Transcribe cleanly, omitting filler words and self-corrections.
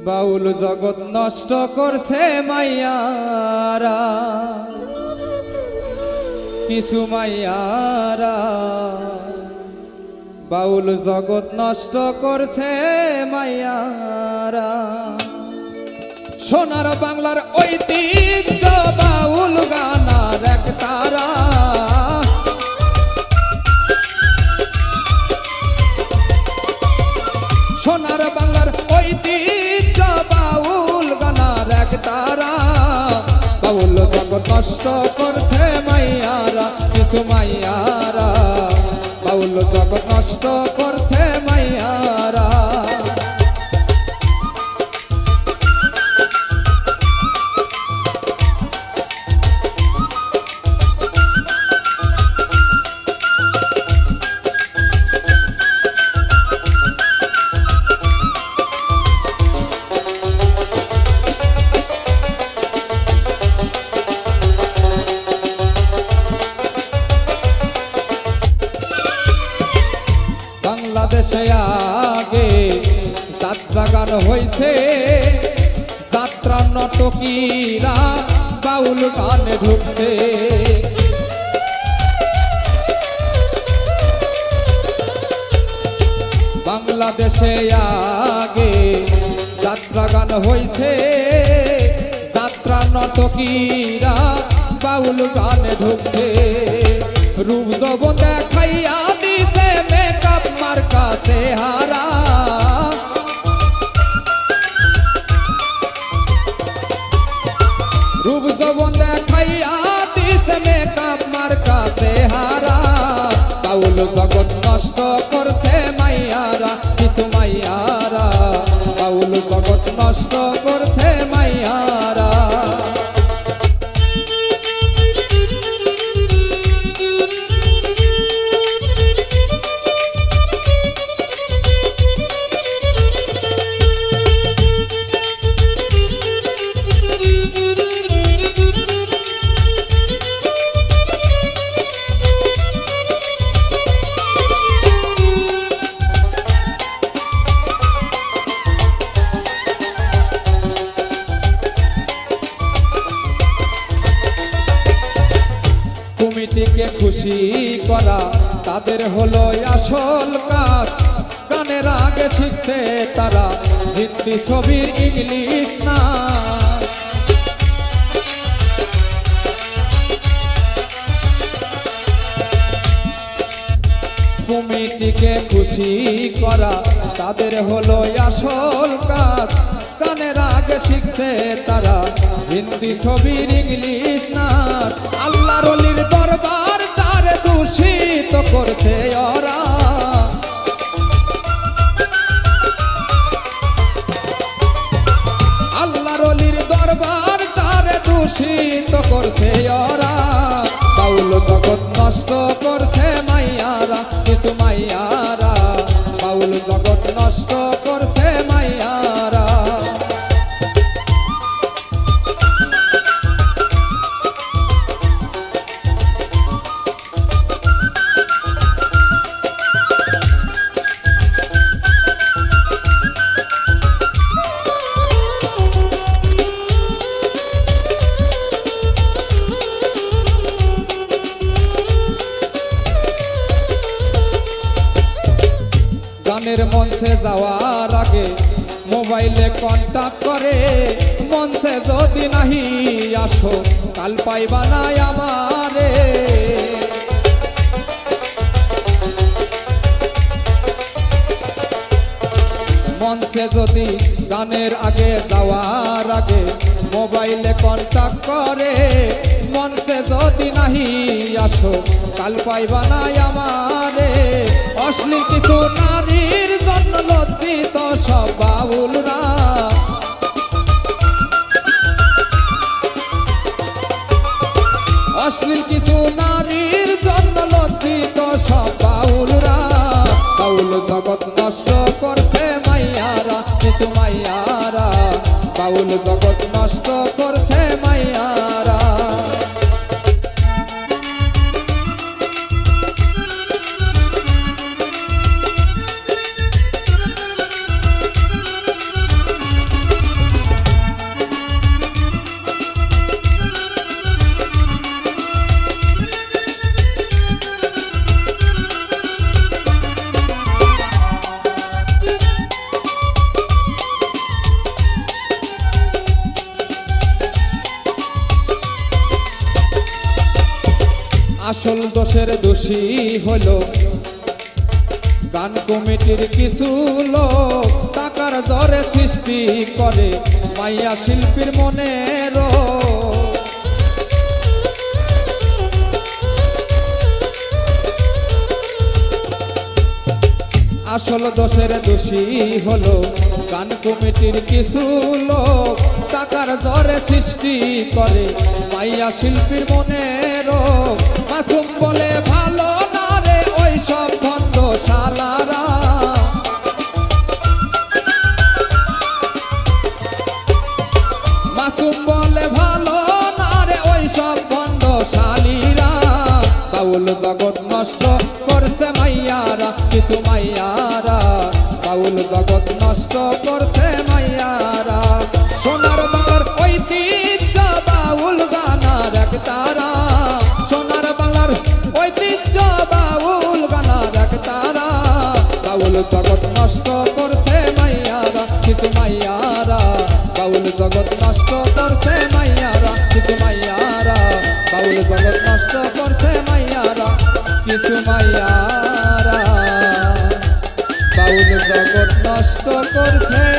বাউল জগৎ নষ্ট করছে মাইয়ারা, কিছু মাইয়ারা বাউল জগৎ নষ্ট করছে মাইয়ারা। সোনার বাংলার ঐতিহ্য বাউল গানার এক তারা, সোনার বাংলার ঐতিহ্য বাউল গানার এক তারা। বাউল জগৎ নষ্ট করছে মাইয়ারা, কিছু মাইয়ারা বাউল জগৎ নষ্ট করছে মাইয়ারা। বাংলাদেশে আগে যাত্রা গান হইছে, যাত্রা নটকিরা বাউল গানে ঢুকছে। বাংলাদেশে আগে যাত্রা গান হইছে, যাত্রা নটকিরা বাউল গানে ঢুকছে। রূপ যৌবন দেখাইয়া দিছে মেকআপ মার্কা চেহারা, রূপ যৌবন দেখাইয়া দিছে মেকআপ মার্কা চেহারা। বাউল জগৎ নষ্ট করছে মাইয়ারা, কিছু মাইয়ারা বাউল জগৎ নষ্ট করছে মাইয়ারা। কমিটিকে খুশি করা তাদের হলো আসল কাজ, গানের আগে শিখছে তারা হিন্দি ছবির ইংলিশ না। কমিটিকে খুশি করা তাদের হলো আসল কাজ, গানের আগে শিখছে তারা হিন্দি ছবির ইংলিশ না। আল্লাহর ওলির দরবার তার দূষিত করছে ওরা, আল্লাহর ওলির দরবার তার দূষিত করছে ওরা। বাউল জগৎ নষ্ট করছে মাইয়ারা, কিছু মাইয়ারা বাউল জগৎ নষ্ট করছে মাইয়ারা। গানের মঞ্চে যাওয়ার আগে মোবাইলে কন্টাক্ট করে, মঞ্চে যদি নাহি আসো কাল পাইবা না আমারে। মঞ্চে যদি গানের আগে যাওয়ার আগে মোবাইলে কন্টাক্ট করে, মঞ্চে যদি নাহি আসো কাল পাইবা না আমারে। অশ্লীল কিছু নারীর জন্য লজ্জিত সব বাউলরা, অশ্লীল কিছু নারীর জন্য লজ্জিত সব বাউলরা। বাউল জগৎ নষ্ট করছে মাইয়ারা, কিছু মাইয়ারা বাউল জগৎ নষ্ট করছে মাইয়ারা। আসল দোষের দোষী হলো গান কমিটির কিছু লোক, টাকার জোরে সৃষ্টি করে মাইয়া শিল্পীর মনে রোগ। আসল দোষের দোষী হলো গান কমিটির কিছু লোক, টাকার জোরে সৃষ্টি করে মাইয়া শিল্পীর মনে রোগ। মাসুম বলে ভালো না রে ওই সব ভণ্ড শালারা, মাসুম বলে ভালো না রে ওই সব ভণ্ড শালীরা। বাউল জগৎ নষ্ট করছে মাইয়ারা, কিছু মাইয়ারা বাউল জগৎ নষ্ট করছে মাইয়ারা। সোনার বাংলার ঐতিহ্য বাউল গানার এক তারা, সোনার বাংলার ঐতিহ্য বাউল গানার এক তারা। বাউল জগৎ নষ্ট করছে মাইয়ারা, কিছু মাইয়ারা বাউল জগৎ নষ্ট করছে মাইয়ারা, কিছু মাইয়ারা বাউল জগৎ নষ্ট করছে মাইয়ারা, কিছু মাইয়ারা বাউল জগৎ নষ্ট করছে।